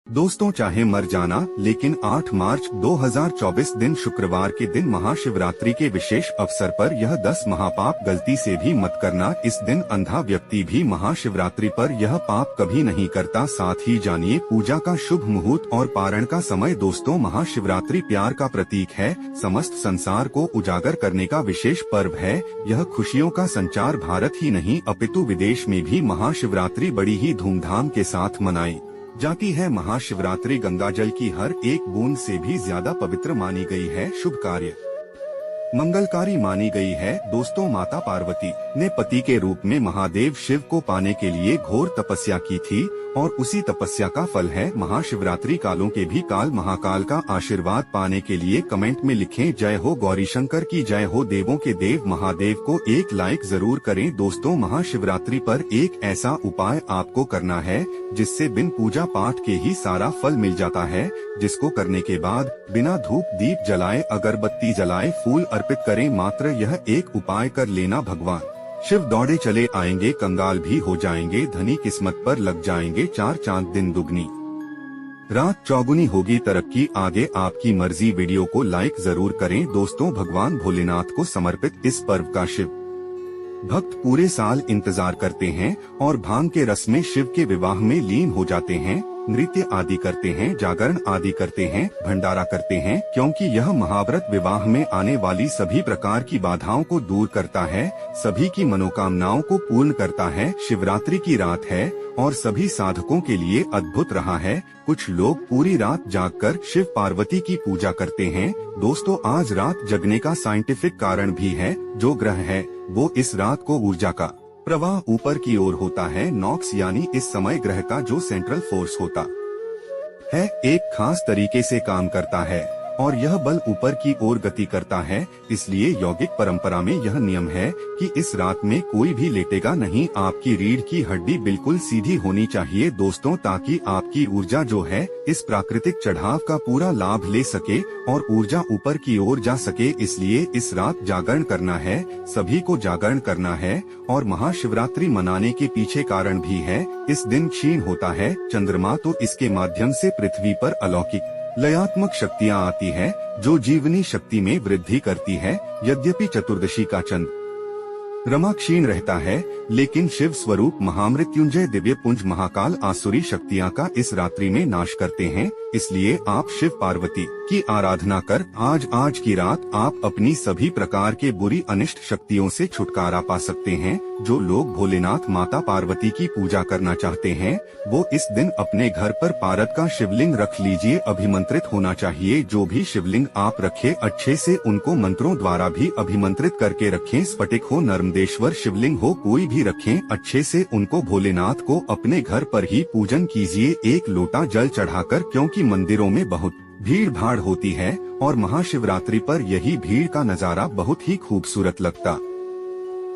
दोस्तों, चाहे मर जाना, लेकिन 8 मार्च 2024 दिन शुक्रवार के दिन महाशिवरात्रि के विशेष अवसर पर यह 10 महापाप गलती से भी मत करना। इस दिन अंधा व्यक्ति भी महाशिवरात्रि पर यह पाप कभी नहीं करता। साथ ही जानिए पूजा का शुभ मुहूर्त और पारण का समय। दोस्तों, महाशिवरात्रि प्यार का प्रतीक है, समस्त संसार को उजागर करने का विशेष पर्व है। यह खुशियों का संचार भारत ही नहीं अपितु विदेश में भी महाशिवरात्रि बड़ी ही धूमधाम के साथ मनाई जाती है। महाशिवरात्रि गंगाजल की हर एक बूंद से भी ज्यादा पवित्र मानी गई है, शुभ कार्य मंगलकारी मानी गई है। दोस्तों, माता पार्वती ने पति के रूप में महादेव शिव को पाने के लिए घोर तपस्या की थी और उसी तपस्या का फल है महाशिवरात्रि। कालों के भी काल महाकाल का आशीर्वाद पाने के लिए कमेंट में लिखें जय हो गौरी शंकर की जय हो, देवों के देव महादेव को एक लाइक जरूर करें। दोस्तों, महाशिवरात्रि पर एक ऐसा उपाय आपको करना है जिससे बिन पूजा पाठ के ही सारा फल मिल जाता है, जिसको करने के बाद बिना धूप दीप जलाए, अगरबत्ती जलाए, फूल अर्पित करें। मात्र यह एक उपाय कर लेना, भगवान शिव दौड़े चले आएंगे, कंगाल भी हो जाएंगे, धनी किस्मत पर लग जाएंगे 4 चांद, दिन दुगनी रात चौगुनी होगी तरक्की। आगे आपकी मर्जी। वीडियो को लाइक जरूर करें। दोस्तों, भगवान भोलेनाथ को समर्पित इस पर्व का शिव भक्त पूरे साल इंतजार करते हैं और भांग के रस में शिव के विवाह में लीन हो जाते हैं, नृत्य आदि करते हैं, जागरण आदि करते हैं, भंडारा करते हैं, क्योंकि यह महाव्रत विवाह में आने वाली सभी प्रकार की बाधाओं को दूर करता है, सभी की मनोकामनाओं को पूर्ण करता है। शिवरात्रि की रात है और सभी साधकों के लिए अद्भुत रहा है। कुछ लोग पूरी रात जागकर शिव पार्वती की पूजा करते हैं। दोस्तों, आज रात जगने का साइंटिफिक कारण भी है। जो ग्रह है वो इस रात को ऊर्जा का प्रवाह ऊपर की ओर होता है। नॉक्स यानी इस समय ग्रह का जो सेंट्रल फोर्स होता है एक खास तरीके से काम करता है और यह बल ऊपर की ओर गति करता है। इसलिए यौगिक परंपरा में यह नियम है कि इस रात में कोई भी लेटेगा नहीं। आपकी रीढ़ की हड्डी बिल्कुल सीधी होनी चाहिए दोस्तों, ताकि आपकी ऊर्जा जो है इस प्राकृतिक चढ़ाव का पूरा लाभ ले सके और ऊर्जा ऊपर की ओर जा सके। इसलिए इस रात जागरण करना है, सभी को जागरण करना है। और महाशिवरात्रि मनाने के पीछे कारण भी है। इस दिन क्षीण होता है चंद्रमा, तो इसके माध्यम से पृथ्वी पर अलौकिक लयात्मक शक्तियाँ आती है जो जीवनी शक्ति में वृद्धि करती है। यद्यपि चतुर्दशी का चंद्र रमा क्षीण रहता है, लेकिन शिव स्वरूप महामृत्युंजय दिव्य पुंज महाकाल आसुरी शक्तियाँ का इस रात्रि में नाश करते हैं। इसलिए आप शिव पार्वती की आराधना कर आज की रात आप अपनी सभी प्रकार के बुरी अनिष्ट शक्तियों से छुटकारा पा सकते हैं। जो लोग भोलेनाथ माता पार्वती की पूजा करना चाहते हैं वो इस दिन अपने घर पर पारद का शिवलिंग रख लीजिए। अभिमंत्रित होना चाहिए। जो भी शिवलिंग आप रखें अच्छे से उनको मंत्रों द्वारा भी अभिमंत्रित करके रखें। स्फटिक हो, नर्मदेश्वर शिवलिंग हो, कोई भी रखें, अच्छे से उनको भोलेनाथ को अपने घर पर ही पूजन कीजिए एक लोटा जल चढ़ाकर, क्योंकि मंदिरों में बहुत भीड़ भाड़ होती है और महाशिवरात्रि पर यही भीड़ का नजारा बहुत ही खूबसूरत लगता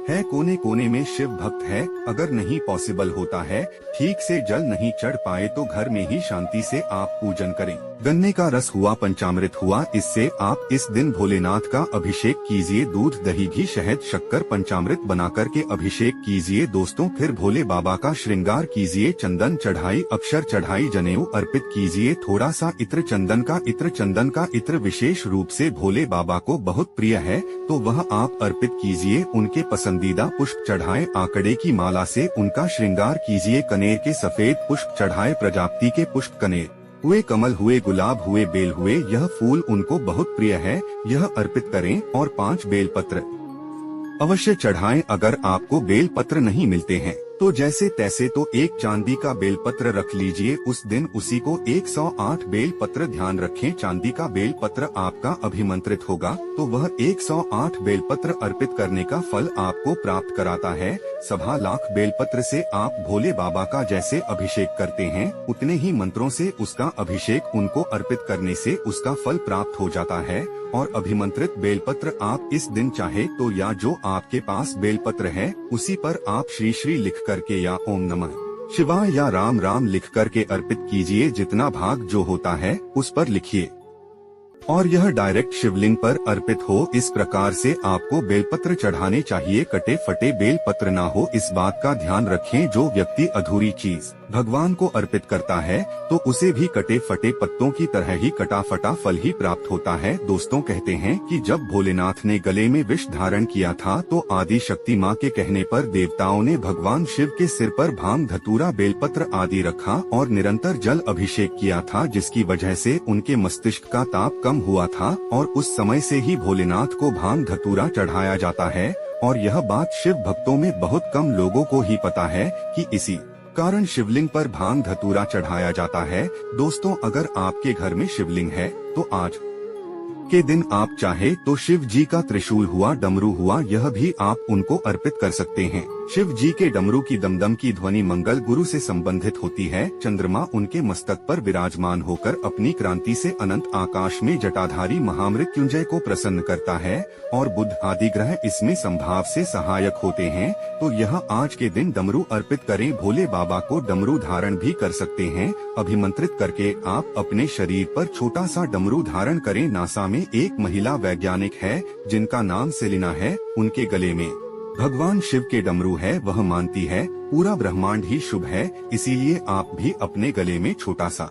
है। कोने कोने में शिव भक्त है। अगर नहीं पॉसिबल होता है, ठीक से जल नहीं चढ़ पाए तो घर में ही शांति से आप पूजन करें। गन्ने का रस हुआ, पंचामृत हुआ, इससे आप इस दिन भोलेनाथ का अभिषेक कीजिए। दूध, दही, घी, शहद, शक्कर, पंचामृत बनाकर के अभिषेक कीजिए। दोस्तों, फिर भोले बाबा का श्रृंगार कीजिए। चंदन चढ़ाई, अक्षर चढ़ाई, जनेऊ अर्पित कीजिए। थोड़ा सा इत्र, चंदन का इत्र विशेष रूप से भोले बाबा को बहुत प्रिय है, तो वह आप अर्पित कीजिए। उनके पसंदीदा पुष्प चढ़ाए। आंकड़े की माला से उनका श्रृंगार कीजिए। कनेर के सफेद पुष्प चढ़ाए। प्रजापति के पुष्प, कनेर हुए, कमल हुए, गुलाब हुए, बेल हुए, यह फूल उनको बहुत प्रिय है, यह अर्पित करें। और 5 बेलपत्र अवश्य चढ़ाएं। अगर आपको बेलपत्र नहीं मिलते हैं तो जैसे तैसे तो एक चांदी का बेलपत्र रख लीजिए। उस दिन उसी को 108 बेलपत्र, ध्यान रखें चांदी का बेलपत्र आपका अभिमंत्रित होगा तो वह 108 बेलपत्र अर्पित करने का फल आपको प्राप्त कराता है। 1.25 लाख बेलपत्र से आप भोले बाबा का जैसे अभिषेक करते हैं उतने ही मंत्रों से उसका अभिषेक उनको अर्पित करने से उसका फल प्राप्त हो जाता है। और अभिमंत्रित बेलपत्र आप इस दिन चाहे तो या जो आपके पास बेलपत्र है उसी पर आप श्री श्री लिख करके या ओम नमः शिवाय या राम राम लिख करके अर्पित कीजिए। जितना भाग जो होता है उस पर लिखिए और यह डायरेक्ट शिवलिंग पर अर्पित हो। इस प्रकार से आपको बेलपत्र चढ़ाने चाहिए। कटे फटे बेलपत्र ना हो, इस बात का ध्यान रखें। जो व्यक्ति अधूरी चीज भगवान को अर्पित करता है तो उसे भी कटे फटे पत्तों की तरह ही कटा फटा फल ही प्राप्त होता है। दोस्तों कहते हैं कि जब भोलेनाथ ने गले में विष धारण किया था तो आदि शक्ति माँ के कहने पर देवताओं ने भगवान शिव के सिर पर भांग धतूरा बेलपत्र आदि रखा और निरंतर जल अभिषेक किया था, जिसकी वजह से उनके मस्तिष्क का ताप कम हुआ था और उस समय से ही भोलेनाथ को भांग धतूरा चढ़ाया जाता है। और यह बात शिव भक्तों में बहुत कम लोगों को ही पता है कि इसी कारण शिवलिंग पर भांग धतूरा चढ़ाया जाता है। दोस्तों, अगर आपके घर में शिवलिंग है तो आज के दिन आप चाहे तो शिव जी का त्रिशूल हुआ, डमरू हुआ, यह भी आप उनको अर्पित कर सकते हैं। शिव जी के डमरू की दमदम की ध्वनि मंगल गुरु से संबंधित होती है। चंद्रमा उनके मस्तक पर विराजमान होकर अपनी क्रांति से अनंत आकाश में जटाधारी महामृत्युंजय को प्रसन्न करता है और बुध आदि ग्रह इसमें संभाव से सहायक होते हैं। तो यह आज के दिन डमरू अर्पित करें। भोले बाबा को डमरू धारण भी कर सकते हैं। अभिमंत्रित करके आप अपने शरीर पर छोटा सा डमरू धारण करें। नासा में एक महिला वैज्ञानिक है जिनका नाम सेलिना है। उनके गले में भगवान शिव के डमरू है। वह मानती है पूरा ब्रह्मांड ही शुभ है, इसीलिए आप भी अपने गले में छोटा सा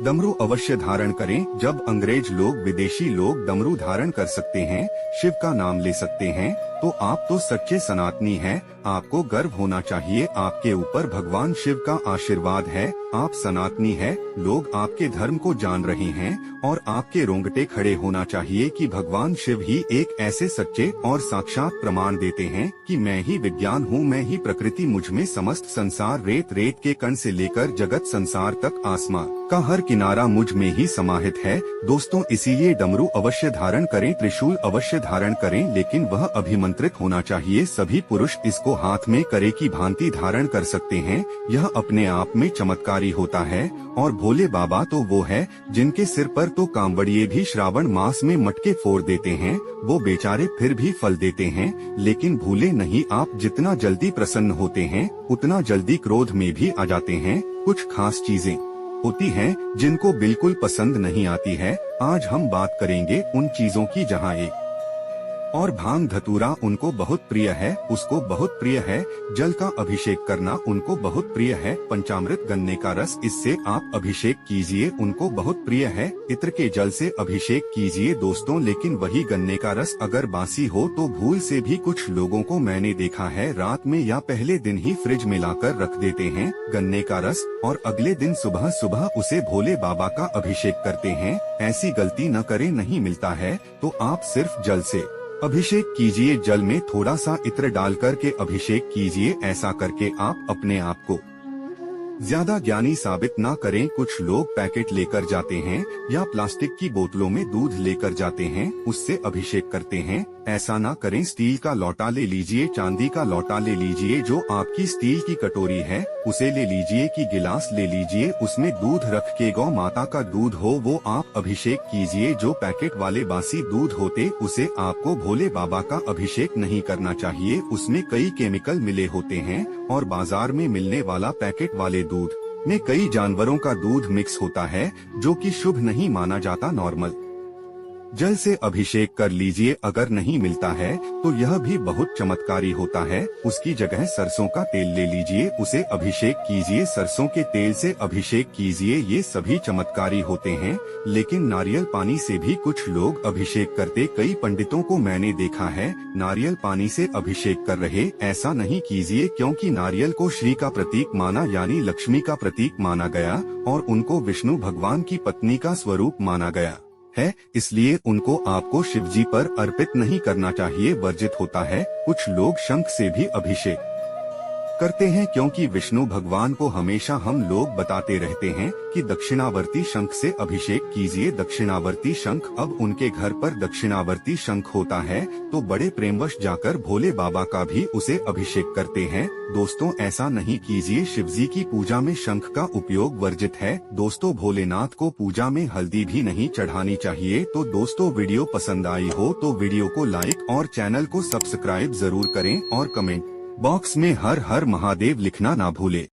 डमरू अवश्य धारण करें। जब अंग्रेज लोग, विदेशी लोग डमरू धारण कर सकते हैं, शिव का नाम ले सकते हैं, तो आप तो सच्चे सनातनी हैं। आपको गर्व होना चाहिए। आपके ऊपर भगवान शिव का आशीर्वाद है। आप सनातनी हैं। लोग आपके धर्म को जान रहे हैं और आपके रोंगटे खड़े होना चाहिए कि भगवान शिव ही एक ऐसे सच्चे और साक्षात प्रमाण देते हैं कि मैं ही विज्ञान हूँ, मैं ही प्रकृति, मुझ में समस्त संसार, रेत रेत के कण से लेकर जगत संसार तक आसमां का हर किनारा मुझ में ही समाहित है। दोस्तों, इसीलिए डमरू अवश्य धारण करें, त्रिशूल अवश्य धारण करें, लेकिन वह अभिमंत्रित होना चाहिए। सभी पुरुष इसको हाथ में करे की भांति धारण कर सकते हैं। यह अपने आप में चमत्कारी होता है। और भोले बाबा तो वो है जिनके सिर पर तो कांवड़िए भी श्रावण मास में मटके फोड़ देते हैं। वो बेचारे फिर भी फल देते हैं। लेकिन भूले नहीं, आप जितना जल्दी प्रसन्न होते हैं उतना जल्दी क्रोध में भी आ जाते हैं। कुछ खास चीजें होती हैं जिनको बिल्कुल पसंद नहीं आती है। आज हम बात करेंगे उन चीजों की जहाँ एक और भांग धतूरा उनको बहुत प्रिय है, उसको बहुत प्रिय है। जल का अभिषेक करना उनको बहुत प्रिय है। पंचामृत, गन्ने का रस, इससे आप अभिषेक कीजिए, उनको बहुत प्रिय है। इत्र के जल से अभिषेक कीजिए दोस्तों, लेकिन वही गन्ने का रस अगर बासी हो तो भूल से भी कुछ लोगों को मैंने देखा है रात में या पहले दिन ही फ्रिज में लाकर रख देते हैं गन्ने का रस और अगले दिन सुबह सुबह उसे भोले बाबा का अभिषेक करते हैं। ऐसी गलती न करें। नहीं मिलता है तो आप सिर्फ जल से अभिषेक कीजिए। जल में थोड़ा सा इत्र डालकर के अभिषेक कीजिए। ऐसा करके आप अपने आप को ज्यादा ज्ञानी साबित ना करें। कुछ लोग पैकेट लेकर जाते हैं या प्लास्टिक की बोतलों में दूध लेकर जाते हैं, उससे अभिषेक करते हैं। ऐसा ना करें। स्टील का लोटा ले लीजिए, चांदी का लोटा ले लीजिए, जो आपकी स्टील की कटोरी है उसे ले लीजिए, कि गिलास ले लीजिए, उसमें दूध रख के गौ माता का दूध हो वो आप अभिषेक कीजिए। जो पैकेट वाले बासी दूध होते उसे आपको भोले बाबा का अभिषेक नहीं करना चाहिए। उसमें कई केमिकल मिले होते हैं और बाजार में मिलने वाला पैकेट वाले दूध में कई जानवरों का दूध मिक्स होता है, जो कि शुभ नहीं माना जाता। नॉर्मल जल से अभिषेक कर लीजिए। अगर नहीं मिलता है तो यह भी बहुत चमत्कारी होता है। उसकी जगह सरसों का तेल ले लीजिए, उसे अभिषेक कीजिए। सरसों के तेल से अभिषेक कीजिए। ये सभी चमत्कारी होते हैं। लेकिन नारियल पानी से भी कुछ लोग अभिषेक करते, कई पंडितों को मैंने देखा है नारियल पानी से अभिषेक कर रहे। ऐसा नहीं कीजिए, क्योंकि नारियल को श्री का प्रतीक माना, यानी लक्ष्मी का प्रतीक माना गया और उनको विष्णु भगवान की पत्नी का स्वरूप माना गया है। इसलिए उनको आपको शिवजी पर अर्पित नहीं करना चाहिए, वर्जित होता है। कुछ लोग शंख से भी अभिषेक करते हैं, क्योंकि विष्णु भगवान को हमेशा हम लोग बताते रहते हैं कि दक्षिणावर्ती शंख से अभिषेक कीजिए। दक्षिणावर्ती शंख, अब उनके घर पर दक्षिणावर्ती शंख होता है तो बड़े प्रेमवश जाकर भोले बाबा का भी उसे अभिषेक करते हैं। दोस्तों, ऐसा नहीं कीजिए। शिवजी की पूजा में शंख का उपयोग वर्जित है। दोस्तों, भोलेनाथ को पूजा में हल्दी भी नहीं चढ़ानी चाहिए। तो दोस्तों, वीडियो पसंद आई हो तो वीडियो को लाइक और चैनल को सब्सक्राइब जरूर करें और कमेंट बॉक्स में हर हर महादेव लिखना ना भूले।